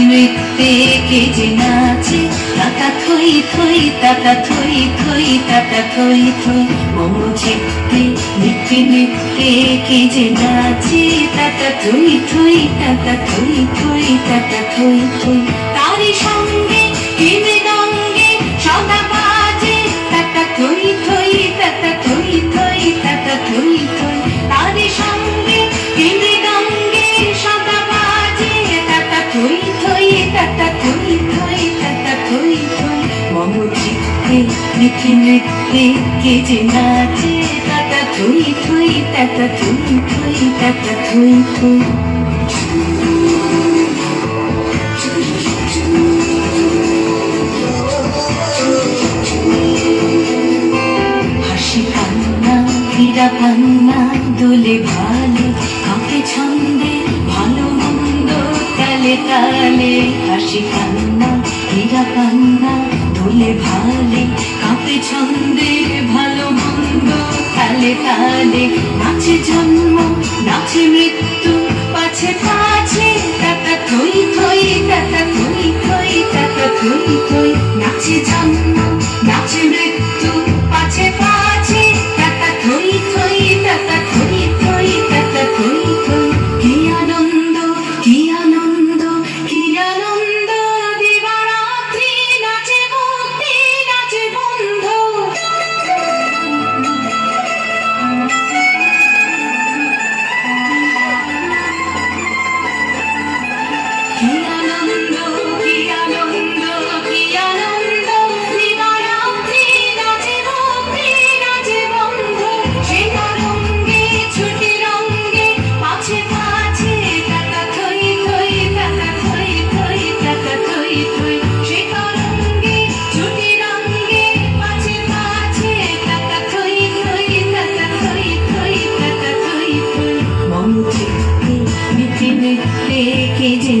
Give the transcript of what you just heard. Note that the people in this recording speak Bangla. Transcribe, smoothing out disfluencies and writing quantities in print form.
নৃত্যে কে যে নাচে, তাতা থই থই তাতা থই থই তাতা থই থই। মম চিত্তে নিত্যে নৃত্যে কে যে নাচে, তাতা থই থই তাতা থই থই তাতা থই থই। তারি সঙ্গে কি মৃদঙ্গে সদা বাজে, তাতা থই থই তাতা থই থই তাতা থই থই। তারি সঙ্গে কি মৃদঙ্গে সদা বাজে, তাতা থই থই তাতা থই থই তাতা থই থই। মম চিত্তে নিত্যে নৃত্যে কে যে নাচে, তাতা থই থই তাতা থই থই তাতা থই থই। হাসি কান্না হীরা পান্না দোলে ভালে, কাঁপে ছন্দে ভালো মন্দ তালে তালে। হাসি কান্না হীরা পান্না দোলে ভালে, কাঁপে ছন্দে ভালো মন্দ তালে তালে। নাচে জন্ম নাচে মৃত্যু পাছে পাছে, তাতা থই থই তাতা থই থই তাতা থই থই। নাচে জন্ম নাচে মৃত্যু পাছে পাছে, তাতা থই থই তাতা থই থই তাতা থই থই। কি আনন্দ কি আনন্দ কি আনন্দ, দিবারাত্রি নাচে ভক্তি নাচে বন্ধ। কি আনন্দ কি আনন্দ কি আনন্দ, দিবারাত্রি নাচে ভক্তি নাচে বন্ধ। সে তরঙ্গে ছুটি রঙ্গে পাছে পাছে, তাতা থই থই তাতা থই থই তাতা থই থই। সে তরঙ্গে ছুটি রঙ্গে পাছে পাছে, তাতা থই থই তাতা থই থই তাতা থই থই। মম চিত্তে নিত্যে নৃত্যে কে যে